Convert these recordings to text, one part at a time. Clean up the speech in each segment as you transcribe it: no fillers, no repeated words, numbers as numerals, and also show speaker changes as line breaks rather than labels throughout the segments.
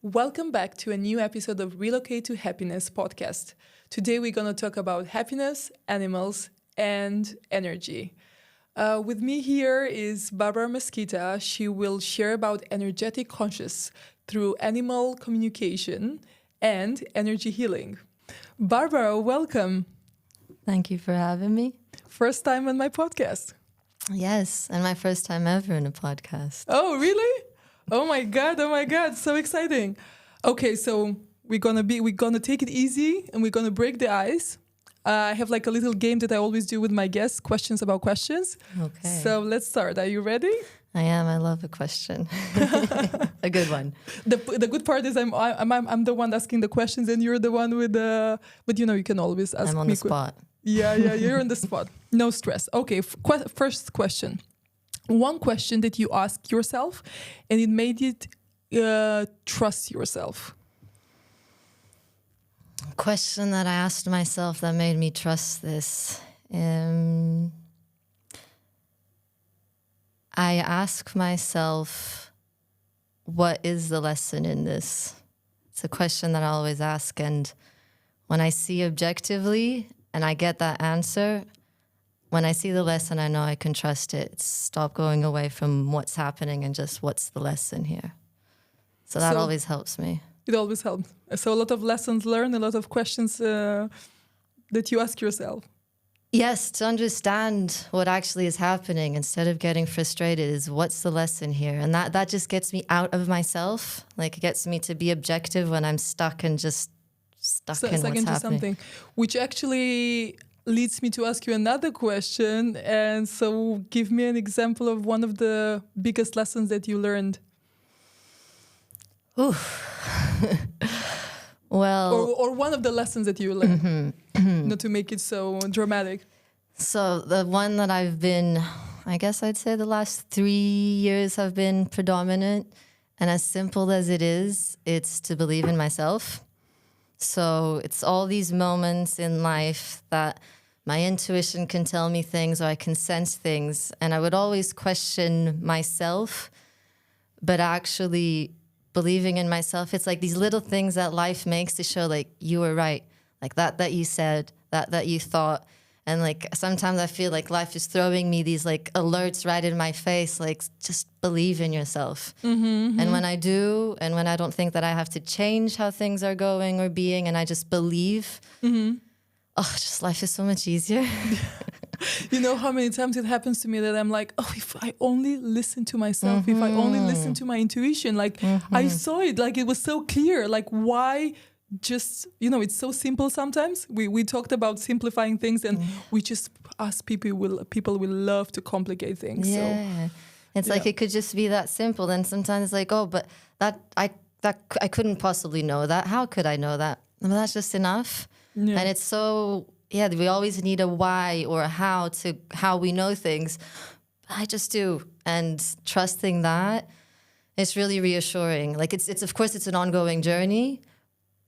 Welcome back to a new episode of Relocate to Happiness podcast. Today we're going to talk about happiness, animals, and energy. With me here is Barbara Mesquita. She will share about energetic conscious through animal communication and energy healing. Barbara, welcome.
Thank you for having me.
First time on my podcast.
Yes, and my first time ever in a podcast.
Oh, really? Oh my God, so exciting. Okay, so we're gonna take it easy and we're gonna break the ice. I have like a little game that I always do with my guests, questions about questions.
Okay.
So let's start. Are you ready?
I am. I love a question. A good one.
The good part is I'm the one asking the questions and you're the one with the. But you can always ask me.
I'm on the spot.
Yeah, you're on the spot. No stress. Okay, first question. One question that you ask yourself and it made you trust yourself.
Question that I asked myself that made me trust this. I ask myself, what is the lesson in this? It's a question that I always ask. And when I see objectively and I get that answer, when I see the lesson, I know I can trust it. Stop going away from what's happening and just what's the lesson here. So that always helps me.
It always helps. So a lot of lessons learned, a lot of questions that you ask yourself.
Yes, to understand what actually is happening instead of getting frustrated is what's the lesson here? And that just gets me out of myself. Like it gets me to be objective when I'm stuck and just stuck in what's
into
happening.
Something, which actually leads me to ask you another question. And so give me an example of one of the biggest lessons that you learned.
Ooh. Well,
or one of the lessons that you learned, not to make it so dramatic.
So the one that I've been, I guess I'd say the last 3 years have been predominant. And as simple as it is, it's to believe in myself. So it's all these moments in life that my intuition can tell me things or I can sense things. And I would always question myself, but actually believing in myself, it's like these little things that life makes to show like you were right, like that you said, that you thought. And like sometimes I feel like life is throwing me these like alerts right in my face, like just believe in yourself. And when I do, and when I don't think that I have to change how things are going or being, and I just believe, just life is so much easier.
You know how many times it happens to me that I'm like, oh, if I only listen to myself, if I only listen to my intuition, like I saw it, like it was so clear, like why just, it's so simple sometimes. We talked about simplifying things and we just, us people will love to complicate things.
Yeah. So, it's like it could just be that simple. Then sometimes it's like, oh, but I couldn't possibly know that. How could I know that? Well, that's just enough. Yeah. And it's so... Yeah, we always need a why or a how we know things. I just do. And trusting that, it's really reassuring. Like it's of course it's an ongoing journey,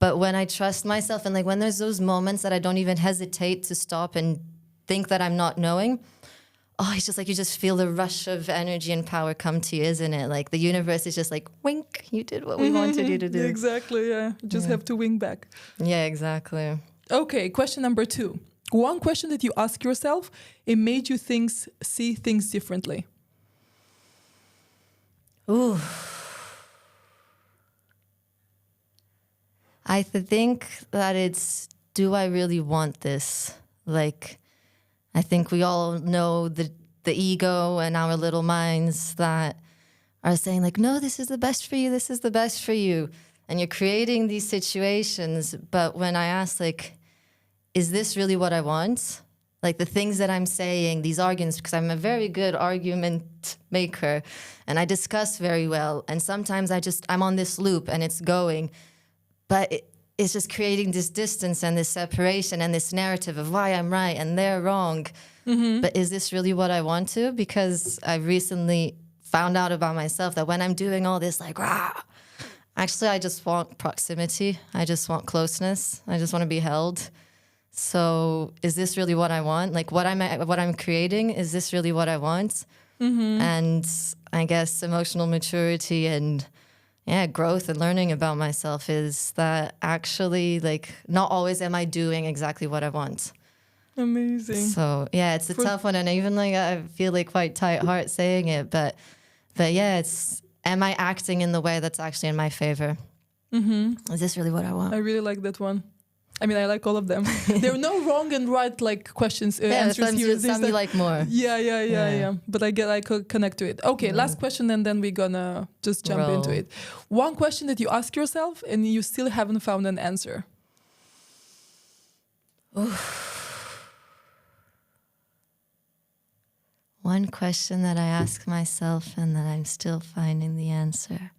but when I trust myself and like when there's those moments that I don't even hesitate to stop and think that I'm not knowing, it's just like you just feel the rush of energy and power come to you, isn't it? Like the universe is just like, wink, you did what we wanted you to do.
Exactly, yeah. You just have to wink back.
Yeah, exactly.
Okay, question number 2. One question that you ask yourself, it made you see things differently.
Ooh. I think that it's, do I really want this? Like, I think we all know the ego and our little minds that are saying like, no, this is the best for you. This is the best for you. And you're creating these situations. But when I ask like, is this really what I want? Like the things that I'm saying, these arguments, because I'm a very good argument maker and I discuss very well. And sometimes I'm on this loop and it's going, but it's just creating this distance and this separation and this narrative of why I'm right and they're wrong. But is this really what I want to? Because I recently found out about myself that when I'm doing all this like, actually I just want proximity. I just want closeness. I just want to be held. So is this really what I want? Like what I'm creating, is this really what I want? And I guess emotional maturity and growth and learning about myself is that actually, like, not always am I doing exactly what I want.
Amazing.
So yeah, it's a tough one, and even like I feel like quite tight heart saying it, but yeah, it's, am I acting in the way that's actually in my favor? Is this really what I want?
I really like that one. I mean, I like all of them. There are no wrong and right like questions, answers here.
Some you like more.
Yeah. But I could connect to it. Okay, last question, and then we're gonna just jump into it. One question that you ask yourself and you still haven't found an answer.
One question that I ask myself and that I'm still finding the answer.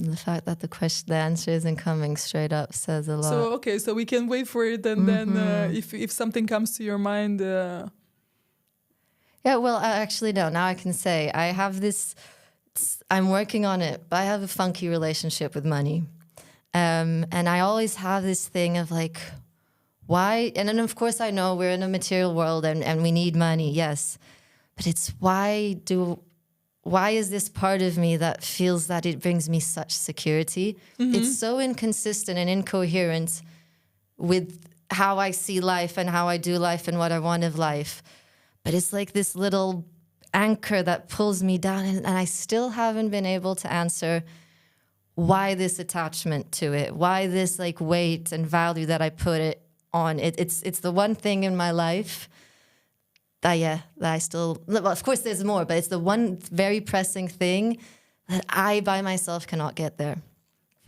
The fact that the answer isn't coming straight up says a lot.
So we can wait for it, and then if something comes to your mind.
Yeah, well, actually, no. Now I can say I have this. I'm working on it, but I have a funky relationship with money, and I always have this thing of like, why? And then of course I know we're in a material world and we need money, yes, but it's why is this part of me that feels that it brings me such security? It's so inconsistent and incoherent with how I see life and how I do life and what I want of life. But it's like this little anchor that pulls me down, and I still haven't been able to answer why this attachment to it, why this like weight and value that I put it on. It's the one thing in my life that I still, well, of course there's more, but it's the one very pressing thing that I by myself cannot get there.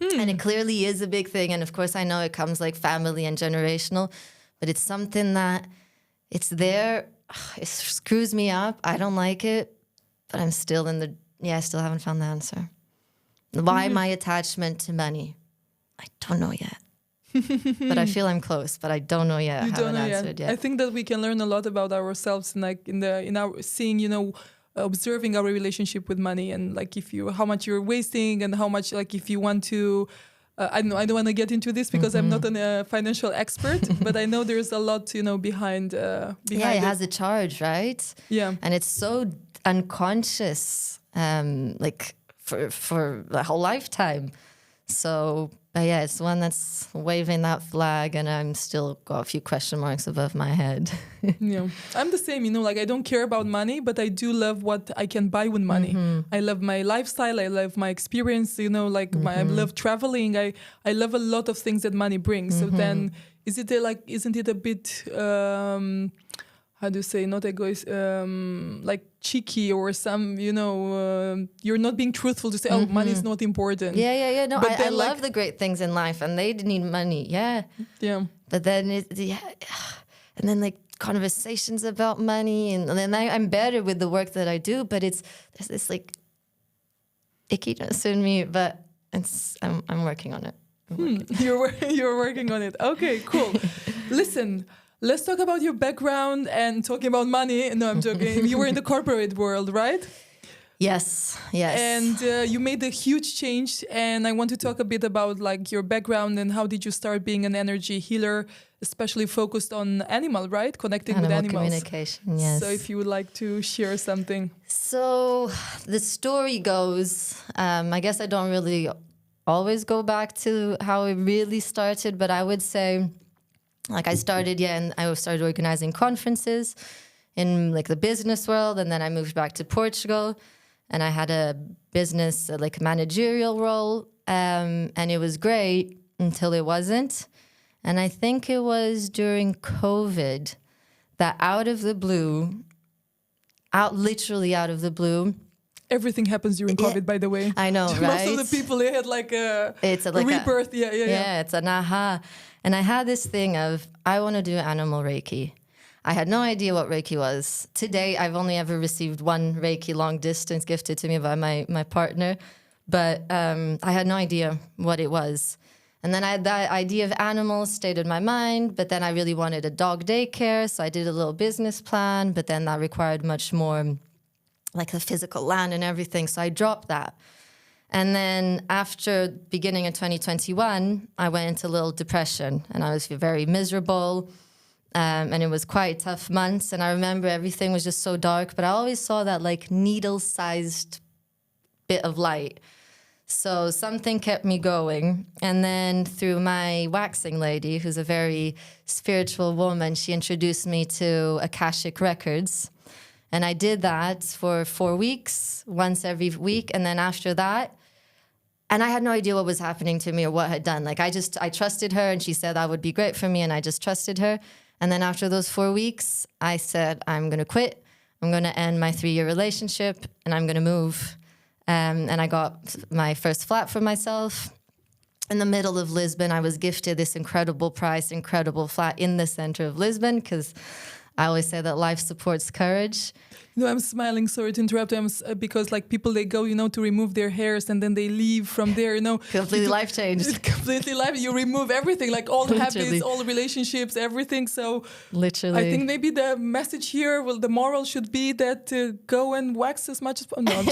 And it clearly is a big thing. And of course I know it comes like family and generational, but it's something that it's there. It screws me up. I don't like it, but I'm still I still haven't found the answer. Why my attachment to money? I don't know yet. But I feel I'm close, but I don't know yet. I haven't answered yet.
I think that we can learn a lot about ourselves, and like in our seeing, observing our relationship with money, and like how much you're wasting, and how much, like, if you want to. I don't want to get into this because I'm not a financial expert, but I know there's a lot, behind. Yeah,
it has a charge, right?
Yeah,
and it's so unconscious, like for the whole lifetime. So. But yeah, it's one that's waving that flag, and I'm still got a few question marks above my head.
Yeah, I'm the same, like I don't care about money, but I do love what I can buy with money. I love my lifestyle. I love my experience, I love traveling. I love a lot of things that money brings. So then isn't it a bit, how do you say, not egoist, like cheeky or some, you're not being truthful to say, oh, money is not important.
Yeah. No, I love the great things in life, and they need money. Yeah. But then and then like conversations about money, and then I'm better with the work that I do, but there's this like ickiness in me, but I'm working on it.
You're working on it. Okay, cool. Listen. Let's talk about your background and talking about money. No, I'm joking. You were in the corporate world, right?
Yes.
And you made a huge change. And I want to talk a bit about like your background and how did you start being an energy healer, especially focused on animal, right? Connecting with animals.
Communication, yes.
So if you would like to share something.
So the story goes, I guess I don't really always go back to how it really started, but I would say, like I started organizing conferences in like the business world, and then I moved back to Portugal, and I had a business like managerial role, and it was great until it wasn't. And I think it was during COVID that literally out of the blue.
Everything happens during COVID, by the way.
I know, right?
Most of the people, they had like a rebirth. Yeah,
it's an aha. And I had this thing of, I want to do animal Reiki. I had no idea what Reiki was. Today, I've only ever received one Reiki long distance gifted to me by my partner. But I had no idea what it was. And then I had that idea of animals stayed in my mind, but then I really wanted a dog daycare. So I did a little business plan, but then that required much more like the physical land and everything. So I dropped that. And then after beginning of 2021, I went into a little depression and I was very miserable. And it was quite tough months. And I remember everything was just so dark, but I always saw that like needle-sized bit of light. So something kept me going. And then through my waxing lady, who's a very spiritual woman, she introduced me to Akashic Records. And I did that for 4 weeks, once every week. And then after that, and I had no idea what was happening to me or what had done. Like I trusted her, and she said that would be great for me, and I just trusted her. And then after those 4 weeks, I said, I'm going to quit. I'm going to end my 3-year relationship, and I'm going to move. And I got my first flat for myself in the middle of Lisbon. I was gifted this incredible flat in the center of Lisbon, because I always say that life supports courage.
You know, I'm smiling, sorry to interrupt, because like people, they go, to remove their hairs and then they leave from there,
Completely life changed.
Completely life. You remove everything, like all habits, all relationships, everything. So
literally,
I think maybe the message here, the moral should be that go and wax as much as possible.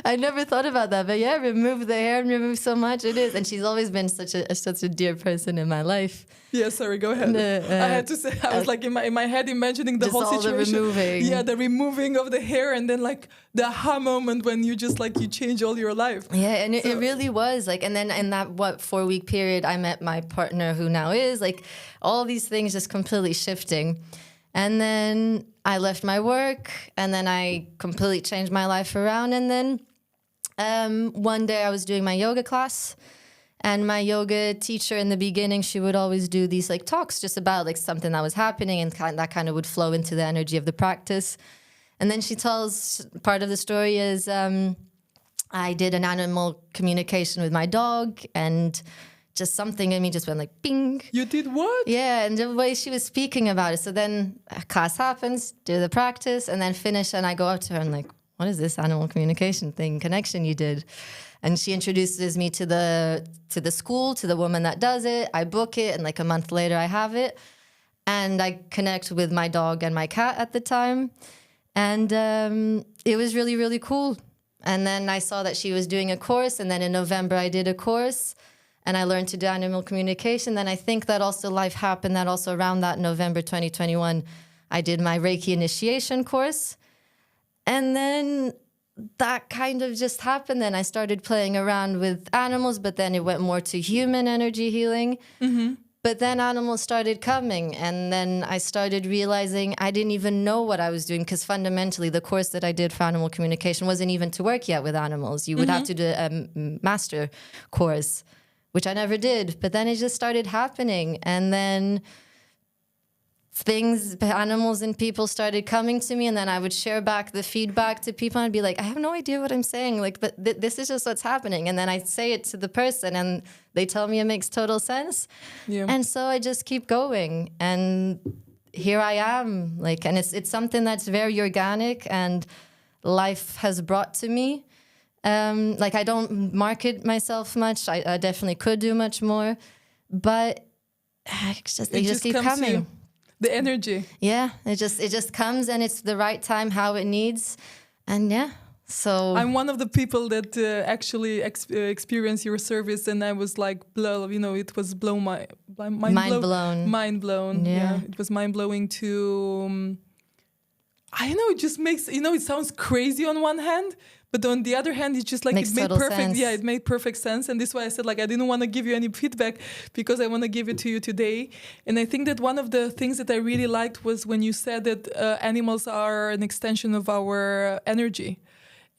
I never thought about that, but yeah, remove the hair and remove so much. It is. And she's always been such a dear person in my life.
Yeah, sorry, go ahead. I had to say, I was like in my head imagining the whole situation.
The removing.
Yeah, the removing of the hair, and then like the aha moment when you just like you change all your life.
Yeah, and it really was like, and then in that 4-week period, I met my partner, who now is like all these things just completely shifting. And then I left my work, and then I completely changed my life around. And then one day I was doing my yoga class. And my yoga teacher in the beginning, she would always do these like talks just about like something that was happening, and that kind of would flow into the energy of the practice. And then she tells, part of the story is I did an animal communication with my dog, and just something in me just went like ping.
You did what?
Yeah, and the way she was speaking about it. So then class happens, do the practice, and then finish, and I go up to her and like, what is this animal communication connection you did? And she introduces me to the school, to the woman that does it. I book it, and like a month later I have it. And I connect with my dog and my cat at the time. And it was really, really cool. And then I saw that she was doing a course. And then in November I did a course, and I learned to do animal communication. Then I think that also life happened that also around that November 2021, I did my Reiki initiation course. And then that kind of just happened. Then I started playing around with animals, but then it went more to human energy healing. Mm-hmm. But then animals started coming, and then I started realizing I didn't even know what I was doing, because fundamentally the course that I did for animal communication wasn't even to work yet with animals. You would have to do a master course, which I never did. But then it just started happening, and then animals and people started coming to me, and then I would share back the feedback to people, and I'd be like, I have no idea what I'm saying, like, but this is just what's happening. And then I'd say it to the person, and they tell me it makes total sense. Yeah. And so I just keep going, and here I am, like, and it's something that's very organic, and life has brought to me. Like, I don't market myself much. I definitely could do much more, but it just keep coming.
The energy.
Yeah, it just comes, and it's the right time, how it needs. And yeah, so
I'm one of the people that actually experience your service, and I was like, it was mind blown. Yeah, it was mind blowing to. I don't know. It just makes it sounds crazy on one hand, but on the other hand, it's just like
makes
it made perfect.
Sense.
Yeah, it made perfect sense, and this is why I said like I didn't want to give you any feedback, because I want to give it to you today. And I think that one of the things that I really liked was when you said that animals are an extension of our energy,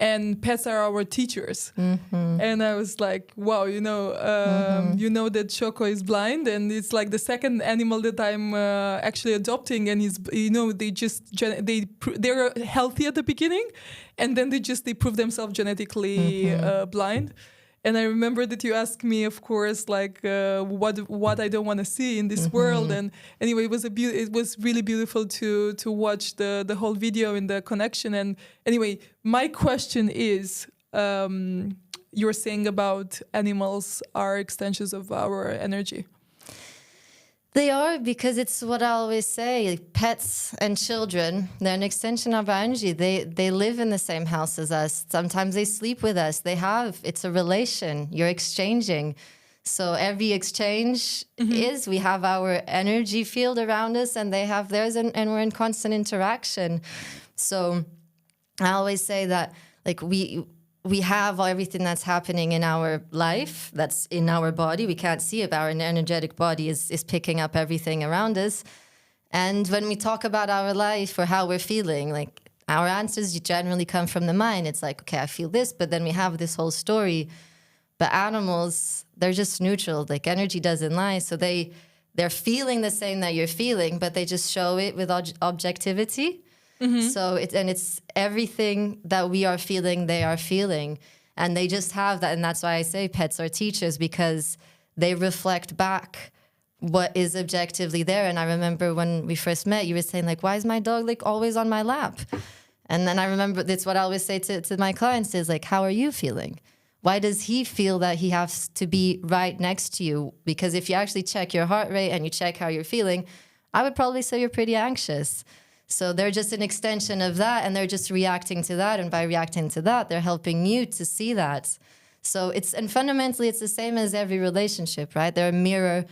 and pets are our teachers. Mm-hmm. And I was like, wow, you know that Choco is blind, and it's like the second animal that I'm actually adopting, and he's, they're healthy at the beginning, and then they prove themselves genetically blind. And I remember that you asked me, of course, like what I don't want to see in this world. And anyway, it was really beautiful to watch the whole video and the connection. And anyway, my question is, you're saying about animals are extensions of our energy.
They are, because it's what I always say, like, pets and children, they're an extension of our energy. They live in the same house as us. Sometimes they sleep with us. It's a relation. You're exchanging. So every exchange is, we have our energy field around us and they have theirs, and we're in constant interaction. So I always say that like we have everything that's happening in our life, that's in our body. We can't see it, but our energetic body is picking up everything around us. And when we talk about our life or how we're feeling, like our answers generally come from the mind. It's like, okay, I feel this, but then we have this whole story. But animals, they're just neutral. Like energy doesn't lie. So they're feeling the same that you're feeling, but they just show it with objectivity. So it's everything that we are feeling, they are feeling. And they just have that. And that's why I say pets are teachers, because they reflect back what is objectively there. And I remember when we first met, you were saying like, why is my dog like always on my lap? And then I remember that's what I always say to my clients is like, how are you feeling? Why does he feel that he has to be right next to you? Because if you actually check your heart rate and you check how you're feeling, I would probably say you're pretty anxious. So they're just an extension of that, and they're just reacting to that. And by reacting to that, they're helping you to see that. So and fundamentally, it's the same as every relationship, right? They're a mirror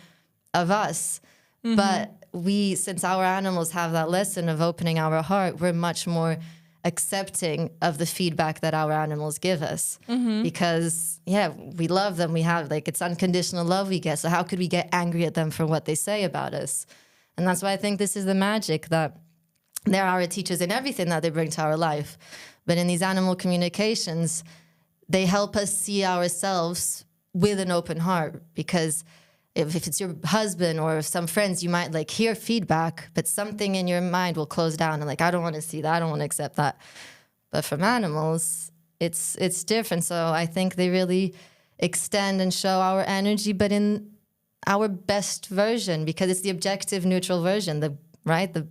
of us. But since our animals have that lesson of opening our heart, we're much more accepting of the feedback that our animals give us. Because, we love them. We have, like, it's unconditional love we get. So how could we get angry at them for what they say about us? And that's why I think this is the magic, that they're our teachers in everything that they bring to our life. But in these animal communications, they help us see ourselves with an open heart. Because if it's your husband or some friends, you might like hear feedback, but something in your mind will close down and like, I don't want to see that. I don't want to accept that. But from animals, it's different. So I think they really extend and show our energy, but in our best version, because it's the objective, neutral version. The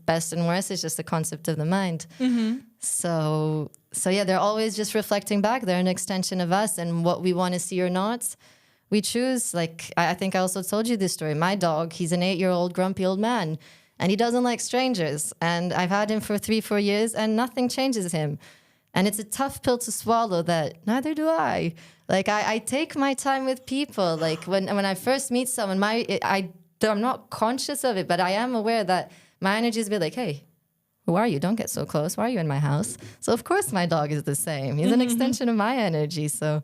best and worst is just the concept of the mind. So yeah, they're always just reflecting back. They're an extension of us, and what we want to see or not, we choose. Like, I think I also told you this story. My dog, he's an 8-year-old grumpy old man, and he doesn't like strangers. And I've had him for 3-4 years, and nothing changes him. And it's a tough pill to swallow that neither do I. Like, I take my time with people. Like, when I first meet someone, I'm not conscious of it, but I am aware that my energy is a bit like, hey, who are you? Don't get so close. Why are you in my house? So, of course, my dog is the same. He's an extension of my energy. So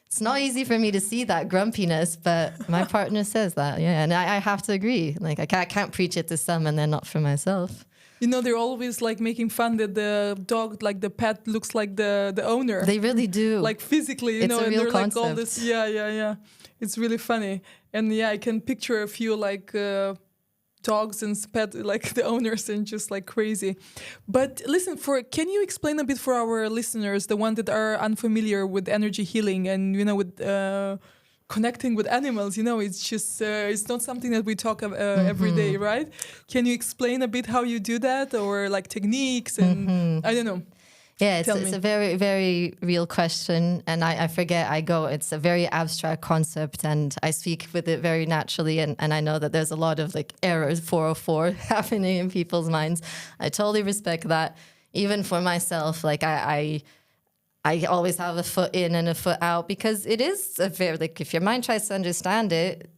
it's not easy for me to see that grumpiness, but my partner says that. Yeah, and I have to agree. Like, I can't preach it to some and then not for myself.
You know, they're always like making fun that the dog, like the pet, looks like the owner.
They really do.
Like physically, you
it's
know,
a
and
real
they're
concept.
like all this. Yeah. It's really funny. And yeah, I can picture a few like dogs and pet, like the owners, and just like crazy. But listen, can you explain a bit for our listeners, the one that are unfamiliar with energy healing and, you know, with connecting with animals, you know, it's just, it's not something that we talk every day, right? Can you explain a bit how you do that, or like techniques and I don't know.
Yeah, it's a very, very real question. And I forget, it's a very abstract concept, and I speak with it very naturally. And I know that there's a lot of like errors, 404 happening in people's minds. I totally respect that. Even for myself, like I always have a foot in and a foot out, because it is a very, like, if your mind tries to understand it,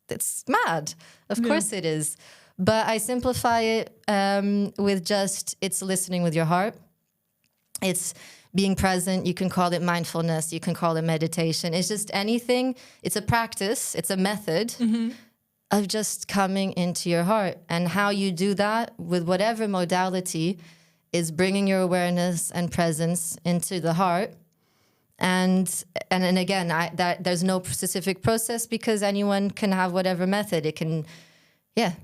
it's mad. Of course it is. But I simplify it with just, it's listening with your heart. It's being present. You can call it mindfulness. You can call it meditation. It's just anything. It's a practice. It's a method of just coming into your heart. And how you do that with whatever modality is bringing your awareness and presence into the heart. And again, there's no specific process, because anyone can have whatever method. It can,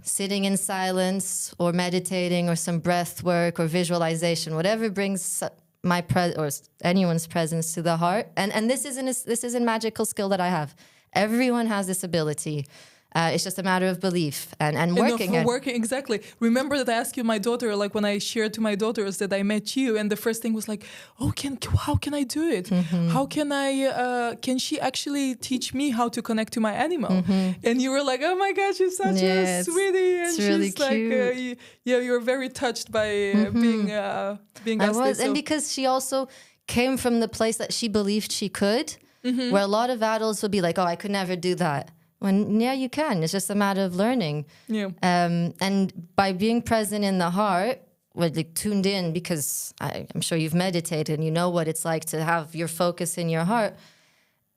sitting in silence or meditating or some breath work or visualization, whatever brings or anyone's presence to the heart. And this isn't a magical skill that I have. Everyone has this ability. It's just a matter of belief and working.
Working, exactly. Remember that I asked you, my daughter, like when I shared to my daughters that I met you, and the first thing was like, how can I do it? How can she actually teach me how to connect to my animal? And you were like, oh my gosh, you're such a sweetie. And
it's really
she's
cute.
Like, you were very touched by being asked.
I was,
this,
and because she also came from the place that she believed she could, where a lot of adults would be like, oh, I could never do that. when, yeah, you can. It's just a matter of learning.
Yeah.
And by being present in the heart, like tuned in, because I'm sure you've meditated and you know what it's like to have your focus in your heart.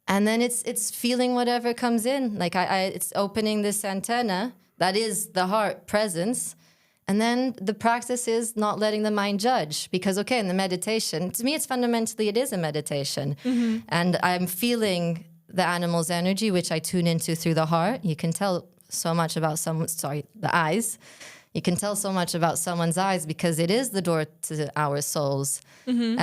And then it's feeling whatever comes in. Like it's opening this antenna that is the heart presence. And then the practice is not letting the mind judge, because, okay, in the meditation, to me, it is a meditation. Mm-hmm. And I'm feeling the animal's energy, which I tune into through the heart. You can tell so much about the eyes. You can tell so much about someone's eyes because it is the door to our souls. Mm-hmm.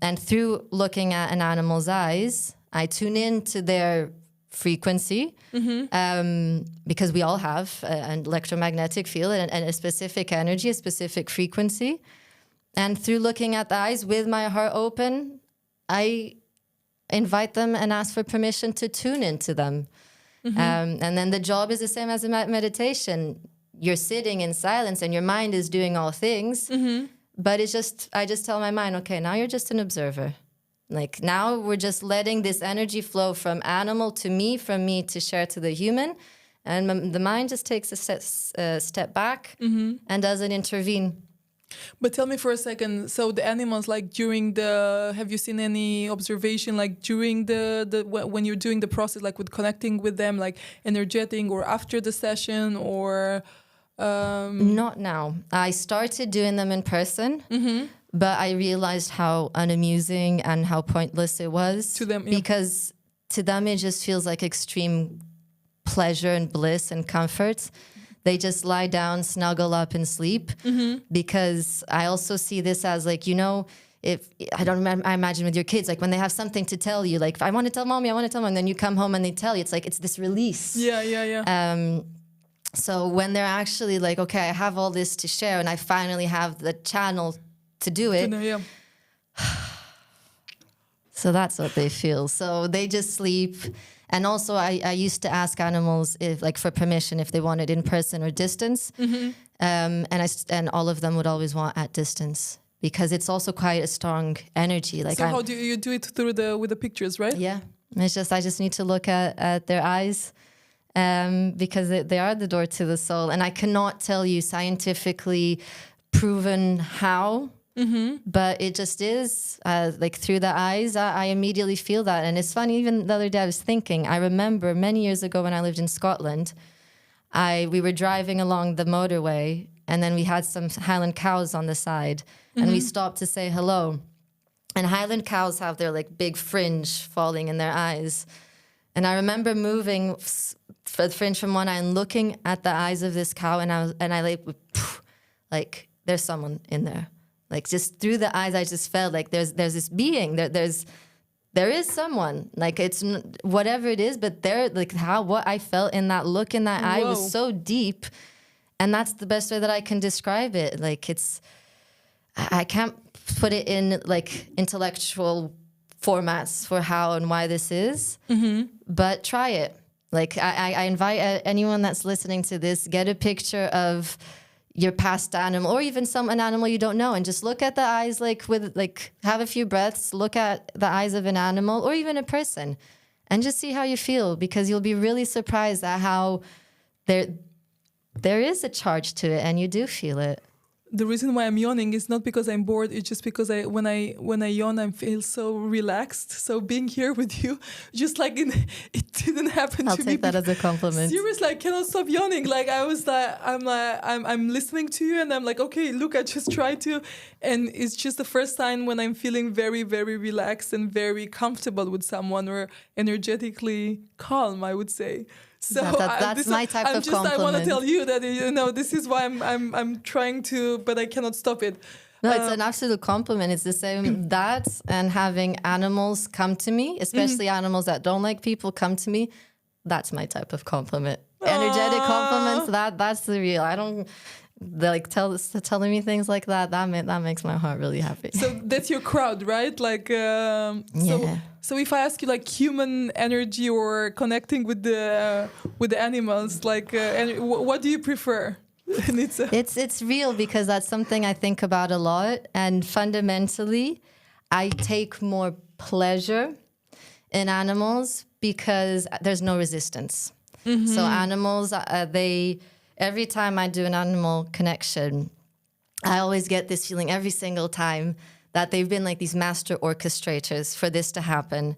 And through looking at an animal's eyes, I tune into their frequency, because we all have an electromagnetic field and a specific energy, a specific frequency. And through looking at the eyes with my heart open, I invite them and ask for permission to tune into them. Mm-hmm. And then the job is the same as a meditation. You're sitting in silence and your mind is doing all things, but I just tell my mind, okay, now you're just an observer. Like now we're just letting this energy flow from animal to me, from me to share to the human. And the mind just takes a step back and doesn't intervene.
But tell me for a second, so the animals, like have you seen any observation, like during when you're doing the process, like with connecting with them, like energetic or after the session or...
Not now. I started doing them in person. But I realized how unamusing and how pointless it was
to them,
because to them it just feels like extreme pleasure and bliss and comfort. They just lie down, snuggle up and sleep, because I also see this as like, if I imagine with your kids, like when they have something to tell you, like I want to tell mommy, and then you come home and they tell you, it's like, it's this release.
Yeah.
So when they're actually like, okay, I have all this to share and I finally have the channel to do it. So that's what they feel. So they just sleep. And also I used to ask animals for permission if they wanted in person or distance. And all of them would always want at distance because it's also quite a strong energy.
So how do you do it with the pictures, right?
Yeah. It's just, I just need to look at their eyes because they are the door to the soul. And I cannot tell you scientifically proven how, but it just is like through the eyes. I immediately feel that. And it's funny, even the other day I was thinking, I remember many years ago when I lived in Scotland, we were driving along the motorway and then we had some Highland cows on the side and we stopped to say hello. And Highland cows have their like big fringe falling in their eyes. And I remember moving the fringe from one eye and looking at the eyes of this cow and I like there's someone in there. Like just through the eyes, I just felt like there's this being, there is someone, like it's whatever it is, but what I felt in that look in that eye was so deep. And that's the best way that I can describe it. Like I can't put it in like intellectual formats for how and why this is, but try it. Like I invite anyone that's listening to this, get a picture of your past animal or even an animal you don't know and just look at the eyes, have a few breaths, look at the eyes of an animal or even a person and just see how you feel, because you'll be really surprised at how there is a charge to it and you do feel it.
The reason why I'm yawning is not because I'm bored. It's just because when I yawn, I feel so relaxed. So being here with you, just like it didn't happen to me.
I'll take that as a compliment.
Seriously, I cannot stop yawning. Like I was like, I'm listening to you, and I'm like, okay, look, I just tried to, and it's just the first time when I'm feeling very, very relaxed and very comfortable with someone or energetically calm, I would say. So
that's my type of compliment.
I want to tell you that this is why I'm trying to, but I cannot stop it.
No, it's an absolute compliment. It's the same that and having animals come to me, especially animals that don't like people come to me. That's my type of compliment. Energetic compliments. That's the real. I don't like telling me things like that. That makes my heart really happy.
So that's your crowd, right? Like
yeah.
So if I ask you like human energy or connecting with the animals, like what do you prefer?
It's real because that's something I think about a lot, and fundamentally, I take more pleasure in animals because there's no resistance. So animals, every time I do an animal connection, I always get this feeling every single time that they've been like these master orchestrators for this to happen.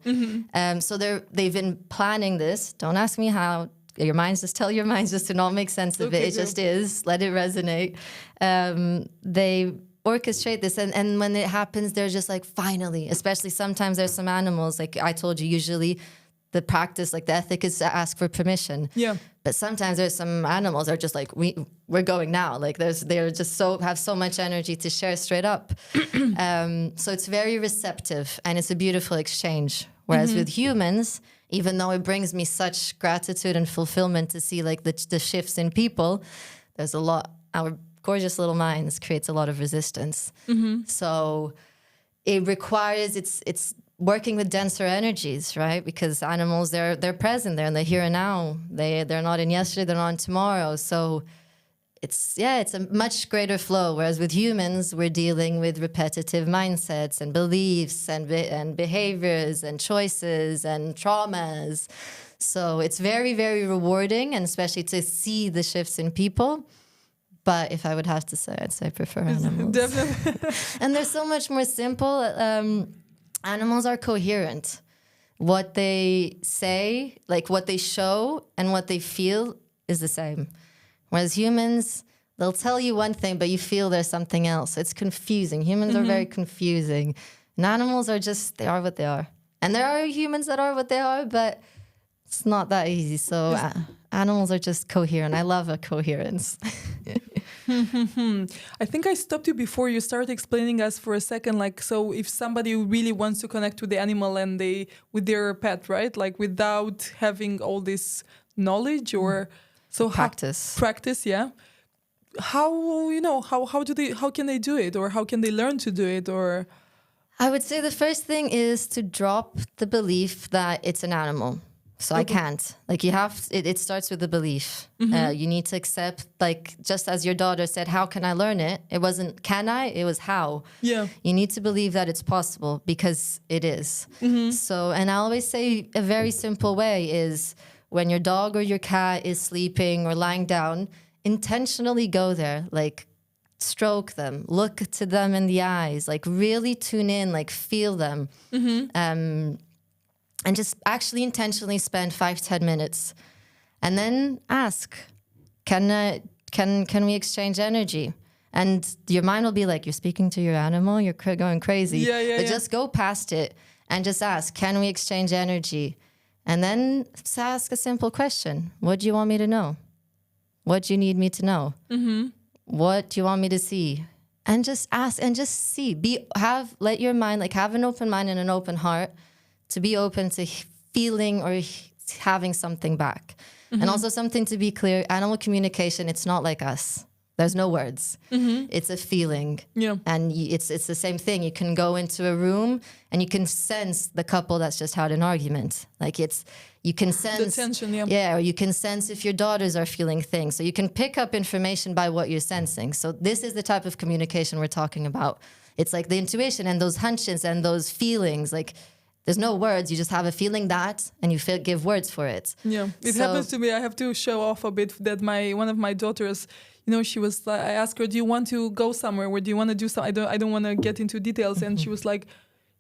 So they've been planning this. Don't ask me how. Your minds, just tell your minds just to not make sense of it. It just is. Let it resonate. They orchestrate this, and when it happens, they're just like, finally. Especially sometimes there's some animals, like I told you, usually the practice, like the ethic is to ask for permission.
Yeah.
But sometimes there's some animals that are just like, we're going now. Like they're just have so much energy to share straight up. So it's very receptive, and it's a beautiful exchange. Whereas with humans, even though it brings me such gratitude and fulfillment to see like the shifts in people, there's a lot, our gorgeous little minds creates a lot of resistance. So it requires, it's working with denser energies, right? Because animals, they're present, they're in the here and now. They're not in yesterday, they're not in tomorrow. So it's a much greater flow. Whereas with humans, we're dealing with repetitive mindsets and beliefs and behaviors and choices and traumas. So it's very, very rewarding, and especially to see the shifts in people. But if I would have to say, I'd say I prefer animals.
Definitely.
And they're so much more simple. Animals are coherent. What they say, like what they show and what they feel is the same. Whereas humans, they'll tell you one thing, but you feel there's something else. It's confusing. Humans are very confusing. And animals are just, they are what they are. And there are humans that are what they are, but it's not that easy. So animals are just coherent. I love a coherence.
I think I stopped you before you started explaining us for a second. Like, so if somebody really wants to connect with the animal and with their pet, right? Like without having all this knowledge or so practice, yeah. How can they do it, or how can they learn to do it, or?
I would say the first thing is to drop the belief that it's an animal. So I can't. Like it starts with the belief. You need to accept, like, just as your daughter said, how can I learn it? It wasn't can I, it was how.
Yeah.
You need to believe that it's possible, because it is. So, and I always say a very simple way is when your dog or your cat is sleeping or lying down, intentionally go there, like stroke them, look to them in the eyes, like really tune in, like feel them. And just actually intentionally spend 5-10 minutes, and then ask, can we exchange energy? And your mind will be like, you're speaking to your animal, you're going crazy. But just go past it and just ask, can we exchange energy? And then just ask a simple question. What do you want me to know? What do you need me to know? What do you want me to see? And just ask and just see. Let your mind, like, have an open mind and an open heart, to be open to feeling or having something back. And also something to be clear, animal communication, it's not like us. There's no words. It's a feeling. Yeah. And it's the same thing. You can go into a room and you can sense the couple that's just had an argument. Like you can sense
the tension,
or you can sense if your daughters are feeling things. So you can pick up information by what you're sensing. So this is the type of communication we're talking about. It's like the intuition and those hunches and those feelings, like, there's no words. You just have a feeling and you give words for it. Yeah,
it happens to me. I have to show off a bit that one of my daughters, she was. I asked her, "Do you want to go somewhere? Or do you want to do something?" I don't want to get into details. And she was like,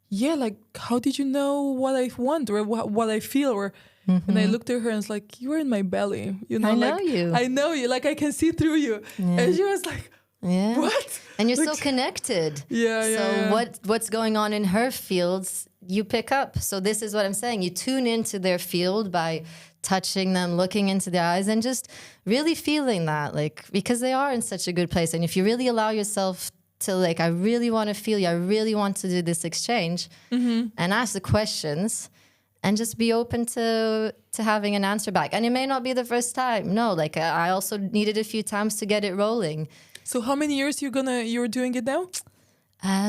"Yeah, like, how did you know what I want or what I feel?" Or and I looked at her and was like, "You are in my belly.
I know you.
I know you. Like, I can see through you." Yeah. And she was like,
"Yeah,
what?"
And you're so connected. So what's going on in her fields, you pick up. So this is what I'm saying. You tune into their field by touching them, looking into their eyes, and just really feeling that, like, because they are in such a good place. And if you really allow yourself to, like, I really want to feel you, I really want to do this exchange, and ask the questions, and just be open to having an answer back. And it may not be the first time. No, like, I also needed a few times to get it rolling.
So how many years you're doing it now?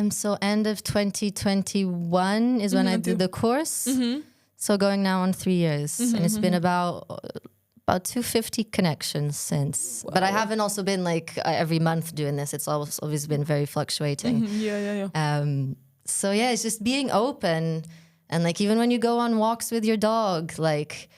So end of 2021 is when I did the course. So going now on 3 years. And it's been about 250 connections since. Wow. But I haven't also been like every month doing this. It's always been very fluctuating. So yeah, it's just being open. And like, even when you go on walks with your dog, like,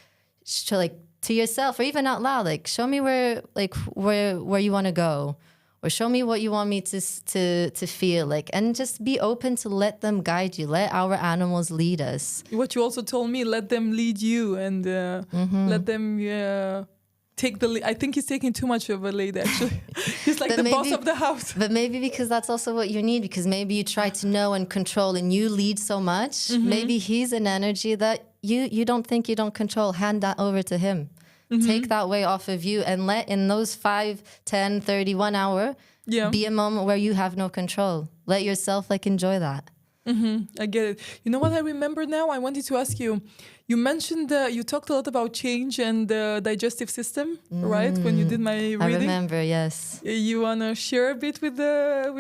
to yourself or even out loud, like, show me where you want to go, or show me what you want me to feel like, and just be open to let them guide you. Let our animals lead us.
What you also told me, let them lead you, and let them take the lead. I think he's taking too much of a lead, actually. He's like the boss of the house.
But maybe because that's also what you need, because maybe you try to know and control and you lead so much. Maybe he's an energy that you don't think you don't control. Hand that over to him. Take that weight off of you, and let in those 5, 10, 30, 1 hour be a moment where you have no control. Let yourself like enjoy that.
I get it. You know what I remember now? I wanted to ask you. You mentioned you talked a lot about change and the digestive system, right? When you did my reading.
I remember, yes.
You wanna share a bit with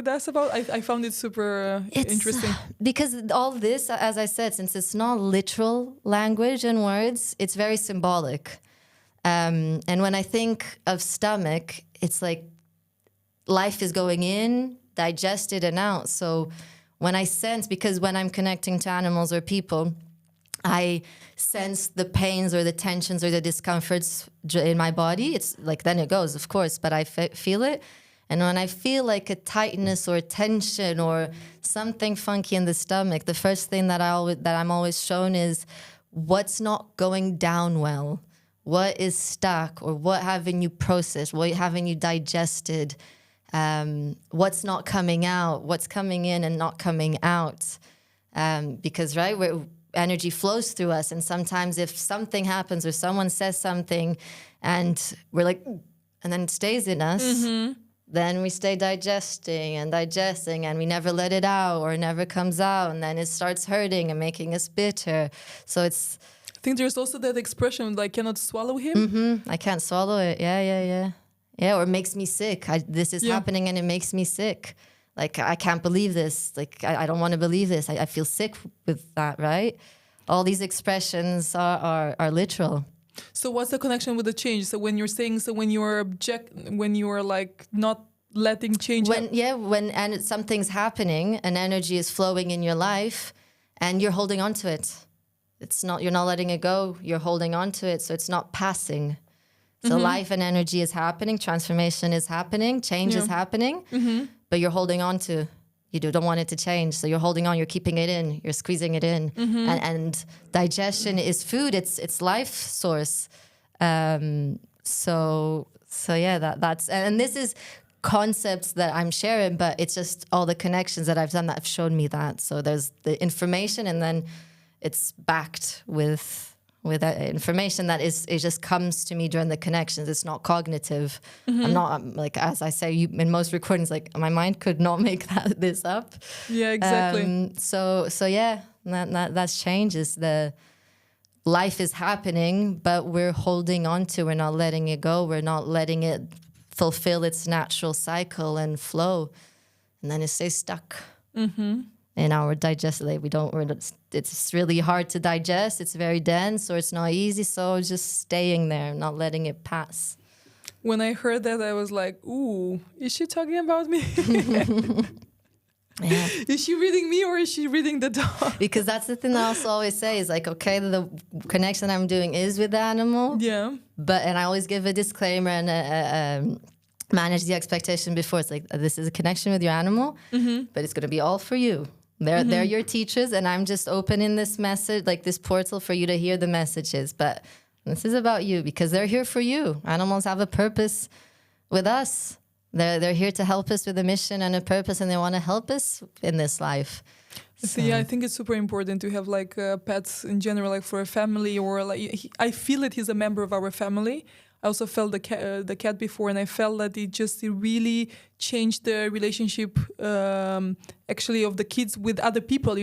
us about? I found it super interesting.
Because all this, as I said, since it's not literal language and words, it's very symbolic. And when I think of stomach, it's like life is going in, digested and out. So when I sense, because when I'm connecting to animals or people, I sense the pains or the tensions or the discomforts in my body. It's like, then it goes, of course, but I feel it. And when I feel like a tightness or tension or something funky in the stomach, the first thing that I'm always shown is what's not going down well. What is stuck, or what haven't you processed? What haven't you digested? What's not coming out? What's coming in and not coming out? Because, right, energy flows through us. And sometimes if something happens or someone says something and we're like, and then it stays in us, then we stay digesting and we never let it out, or it never comes out. And then it starts hurting and making us bitter. So it's...
I think there's also that expression, like, cannot swallow him.
I can't swallow it. Yeah, or it makes me sick. This is happening and it makes me sick. Like, I can't believe this. Like, I don't want to believe this. I feel sick with that, right? All these expressions are literal.
So what's the connection with the change? So when you're saying, when you're like not letting change
when something's happening, an energy is flowing in your life and you're holding on to it. You're not letting it go, you're holding on to it, so it's not passing. So life and energy is happening, transformation is happening, change is happening, but you're holding on to, you don't want it to change, so you're holding on, you're keeping it in, you're squeezing it in. And digestion is food, it's life source. So that's, and this is concepts that I'm sharing, but it's just all the connections that I've done that have shown me that. So there's the information, and then it's backed with information that it just comes to me during the connections. It's not cognitive. I'm not like, as I say, in most recordings, like my mind could not make this up.
Yeah, exactly.
So yeah, that's changes. The life is happening, but we're holding on to. We're not letting it go. We're not letting it fulfill its natural cycle and flow, and then it stays stuck. In our digestive, it's really hard to digest. It's very dense, or it's not easy. So just staying there, not letting it pass.
When I heard that, I was like, "Ooh, is she talking about me?
Yeah.
Is she reading me, or is she reading the dog?"
Because that's the thing I also always say is like, okay, the connection I'm doing is with the animal.
Yeah.
And I always give a disclaimer and manage the expectation before. It's like, this is a connection with your animal, but it's going to be all for you. They're your teachers, and I'm just opening this message, like this portal for you to hear the messages. But this is about you, because they're here for you. Animals have a purpose with us. They're here to help us with a mission and a purpose, and they want to help us in this life.
So yeah, I think it's super important to have like pets in general, like for a family, or like I feel that he's a member of our family. I also felt the cat before, and I felt that it really changed the relationship actually of the kids with other people,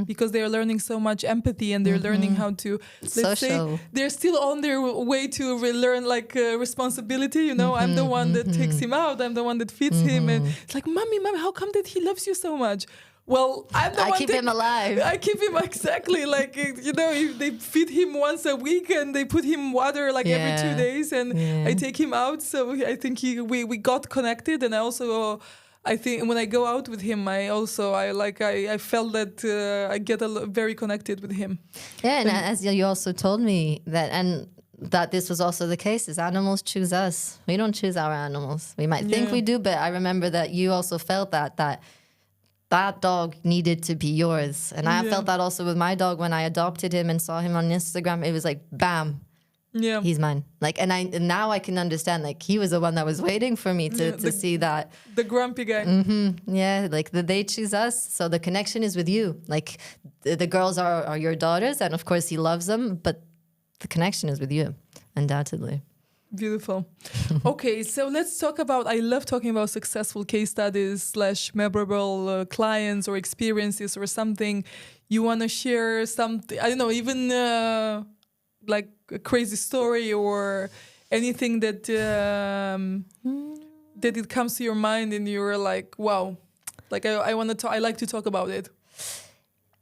because they are learning so much empathy, and they're learning how to, let's say, they're still on their way to relearn like responsibility, I'm the one that takes him out, I'm the one that feeds him, and it's like, mommy, how come that he loves you so much? Well, I
keep him alive.
I keep him exactly like, they feed him once a week, and they put him water like every 2 days, and I take him out. So I think we got connected, and I think when I go out with him, I felt that I get very connected with him.
Yeah, and as you also told me that, and that this was also the case, is animals choose us. We don't choose our animals. We might think we do, but I remember that you also felt that dog needed to be yours. And I felt that also with my dog when I adopted him and saw him on Instagram. It was like, bam, he's mine. Like, and now I can understand, like, he was the one that was waiting for me to see that.
The grumpy guy.
Yeah, like they choose us. So the connection is with you. Like the girls are your daughters, and of course he loves them, but the connection is with you, undoubtedly.
Beautiful. Okay, so let's talk about, I love talking about successful case studies / memorable clients or experiences or something. You want to share something, I don't know, even like a crazy story or anything that that it comes to your mind and you're like, wow, like I want to talk, I like to talk about it.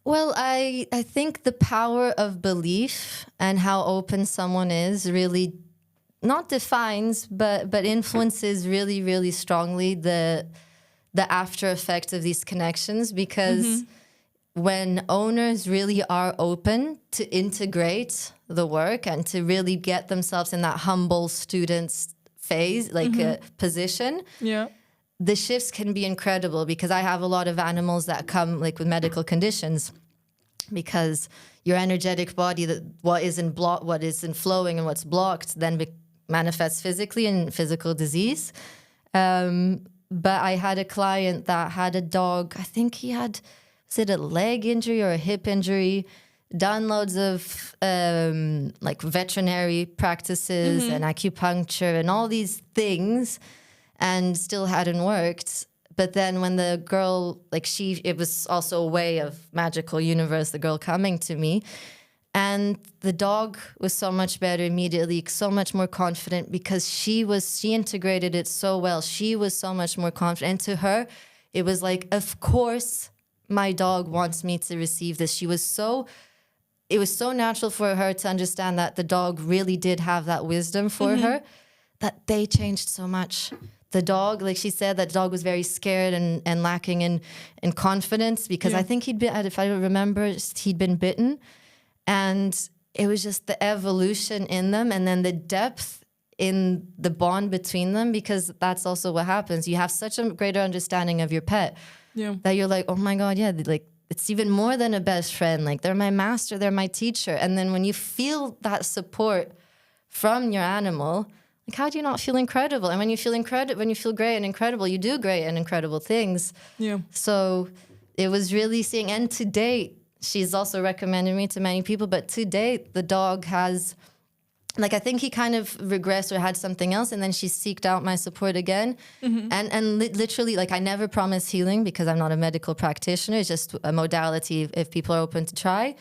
Well, I think the power of belief and how open someone is really not defines, but influences really, really strongly the after effect of these connections, because when owners really are open to integrate the work and to really get themselves in that humble student phase, like position, the shifts can be incredible. Because I have a lot of animals that come like with medical conditions, because your energetic body, that what isn't flowing and what's blocked, then manifests physically in physical disease. But I had a client that had a dog. I think he had, was it a leg injury or a hip injury? Done loads of like veterinary practices and acupuncture and all these things, and still hadn't worked. But then when the girl, like it was also a way of magical universe, the girl coming to me, and the dog was so much better immediately, so much more confident, because she integrated it so well. She was so much more confident. And to her, it was like, of course, my dog wants me to receive this. It was so natural for her to understand that the dog really did have that wisdom for her, that they changed so much. The dog, like she said, that dog was very scared and lacking in confidence, because I think if I remember, he'd been bitten. And it was just the evolution in them, and then the depth in the bond between them, because that's also what happens. You have such a greater understanding of your pet that you're like, oh my God, like it's even more than a best friend. Like they're my master, they're my teacher. And then when you feel that support from your animal, like how do you not feel incredible? And when you feel great and incredible, you do great and incredible things. Yeah. So it was really seeing, and to date, she's also recommended me to many people, but to date, the dog has, like, I think he kind of regressed or had something else, and then she seeked out my support again. And literally, like, I never promise healing because I'm not a medical practitioner. It's just a modality if people are open to try.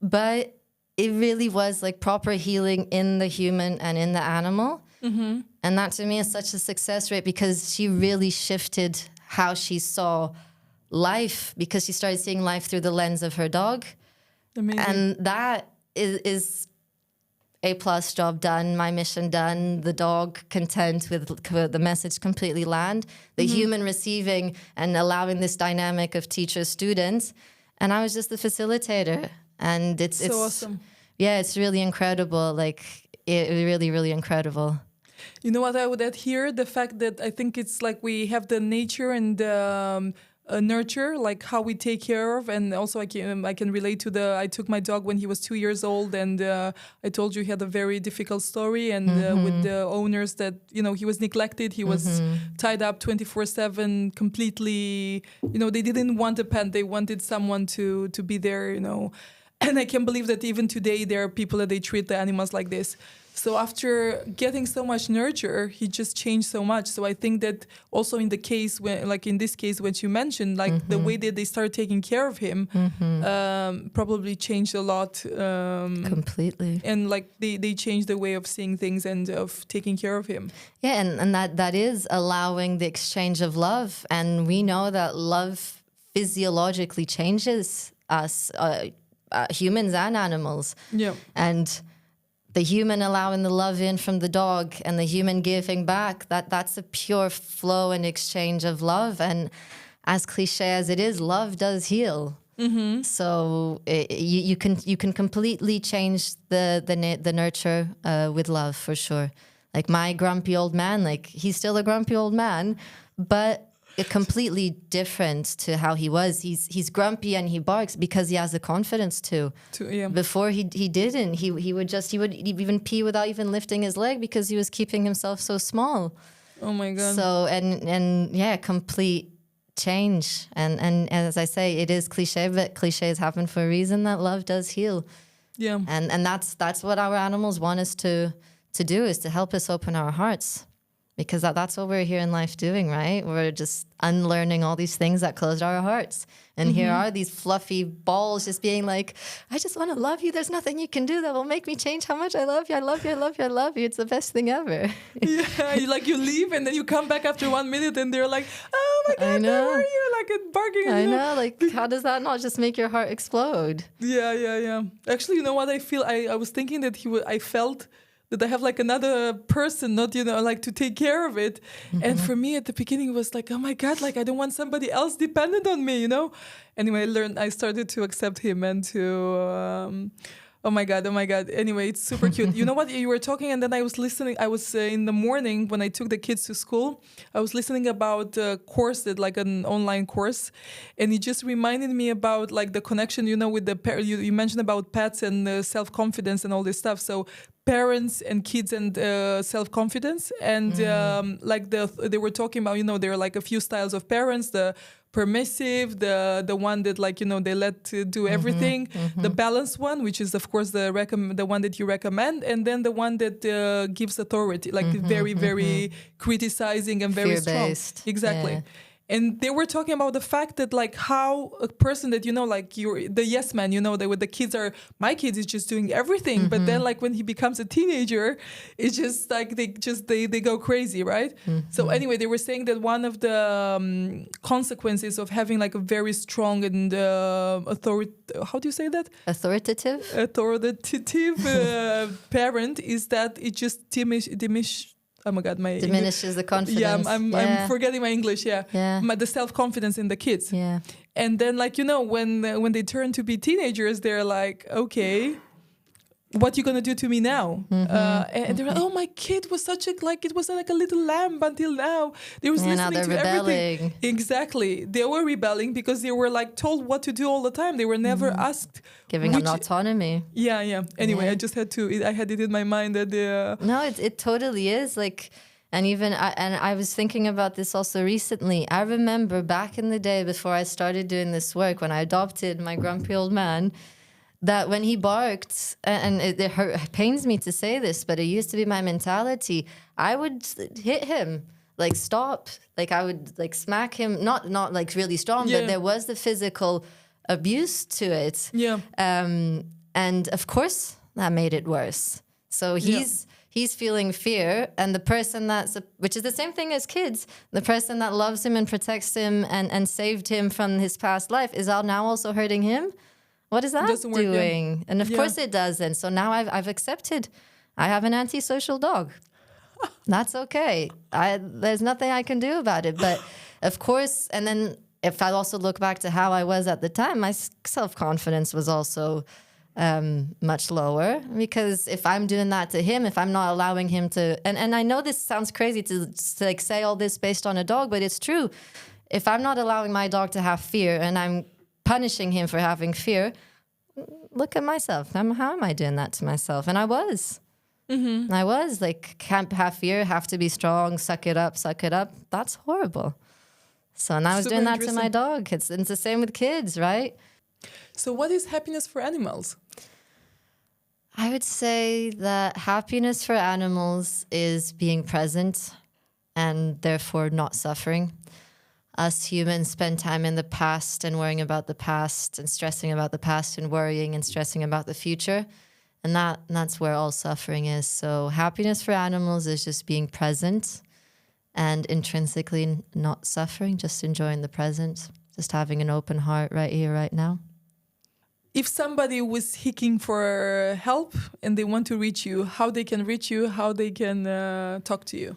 But it really was like proper healing in the human and in the animal. And that to me is such a success rate, because she really shifted how she saw life, because she started seeing life through the lens of her dog. Amazing. And that is A+ job done, my mission done, the dog content with the message completely land, the human receiving and allowing this dynamic of teacher-students. And I was just the facilitator. And it's
awesome.
Yeah, it's really incredible. Like, really, really incredible.
You know what I would add here? The fact that I think it's like we have the nature and the nurture, like how we take care of. And also I can relate to I took my dog when he was 2 years old, and I told you he had a very difficult story, and with the owners that, he was neglected, he was tied up 24/7 completely, they didn't want a pet, they wanted someone to be there, and I can't believe that even today there are people that they treat the animals like this. So after getting so much nurture, he just changed so much. So I think that also in the case, in this case, what you mentioned, like the way that they started taking care of him probably changed a lot.
Completely.
And like they changed the way of seeing things and of taking care of him.
Yeah, and that is allowing the exchange of love. And we know that love physiologically changes us, humans and animals. Yeah. And the human allowing the love in from the dog and the human giving back, that's a pure flow and exchange of love. And as cliche as it is, love does heal. So you can completely change the nurture with love, for sure. Like my grumpy old man, like he's still a grumpy old man, but completely different to how he was. He's grumpy and he barks because he has the confidence to. Before he didn't. He would even pee without even lifting his leg because he was keeping himself so small.
Oh my God.
So and yeah, complete change. And as I say, it is cliche, but cliches happen for a reason. That love does heal.
Yeah.
And that's what our animals want us to do, is to help us open our hearts. Because that's what we're here in life doing, right? We're just unlearning all these things that closed our hearts. And here are these fluffy balls just being like, I just want to love you. There's nothing you can do that will make me change how much I love you. I love you. I love you. I love you. It's the best thing ever.
Yeah, you leave and then you come back after 1 minute and they're like, oh my God, where are you? Like barking at you.
I know. Like, how does that not just make your heart explode?
Yeah. Actually, you know what I feel? I was thinking that I felt that I have like another person, not, like to take care of it. And for me at the beginning it was like, oh my God, like I don't want somebody else dependent on me, Anyway, I started to accept him and to, oh my God. Anyway, it's super cute. You know what? You were talking and then I was listening. I was in the morning when I took the kids to school, I was listening about a course, like an online course. And it just reminded me about like the connection, with the you mentioned about pets and self-confidence and all this stuff. So parents and kids and self-confidence. And like they were talking about, there are like a few styles of parents, the permissive, the one that like, they let to do everything, the balanced one, which is of course the one that you recommend, and then the one that gives authority, like very, very criticizing and very
fear-based.
Strong. Exactly.
Yeah.
And they were talking about the fact that like how a person that, like you're the yes man, that with the kids my kids is just doing everything. But then like when he becomes a teenager, it's just like they go crazy, right? So anyway, they were saying that one of the consequences of having like a very strong and how do you say that?
Authoritative
parent is that it just oh my God,
diminishes the confidence.
Yeah, I'm forgetting my English. Yeah. The self-confidence in the kids.
Yeah.
And then like, when they turn to be teenagers, they're like, okay, what you gonna do to me now? And they're like, oh, my kid was it was like a little lamb until now. They was listening to everything. Exactly. They were rebelling because they were like told what to do all the time. They were never asked.
Giving them autonomy.
Yeah. Anyway, I just had I had it in my mind that
No, it totally is like. And even I was thinking about this also recently. I remember back in the day before I started doing this work, when I adopted my grumpy old man, that when he barked, and it pains me to say this, but it used to be my mentality, I would hit him, like stop. Like I would like smack him, not like really strong, but there was the physical abuse to it.
Yeah.
And of course that made it worse. So he's feeling fear, and the person which is the same thing as kids, the person that loves him and protects him and saved him from his past life is now also hurting him. What is that doing? And of course it doesn't. So now I've accepted. I have an antisocial dog. That's okay. There's nothing I can do about it. But of course, and then if I also look back to how I was at the time, my self-confidence was also much lower, because if I'm doing that to him, if I'm not allowing him to, and I know this sounds crazy to like say all this based on a dog, but it's true. If I'm not allowing my dog to have fear and I'm punishing him for having fear, look at myself. How am I doing that to myself? And I was. I was like, can't have fear, have to be strong, suck it up. That's horrible. So now I was doing that to my dog. It's the same with kids, right?
So what is happiness for animals?
I would say that happiness for animals is being present and therefore not suffering. Us humans spend time in the past and worrying about the past and stressing about the past and worrying and stressing about the future. And that's where all suffering is. So happiness for animals is just being present and intrinsically not suffering, just enjoying the present, just having an open heart right here, right now.
If somebody was seeking for help and they want to reach you, how they can reach you, how they can talk to you?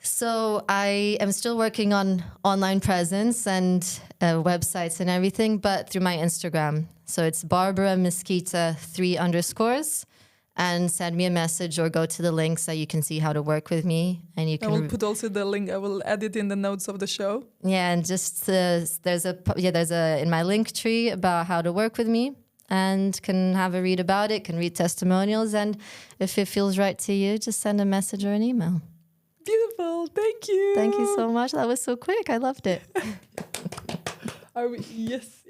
So I am still working on online presence and websites and everything, but through my Instagram. So it's Barbara Mesquita 3_. And send me a message or go to the link so you can see how to work with me. And you can.
I will put also the link. I will add it in the notes of the show.
Yeah, and just there's a in my link tree about how to work with me, and can have a read about it. Can read testimonials, and if it feels right to you, just send a message or an email.
Beautiful. Thank you.
Thank you so much. That was so quick. I loved it.
Yes.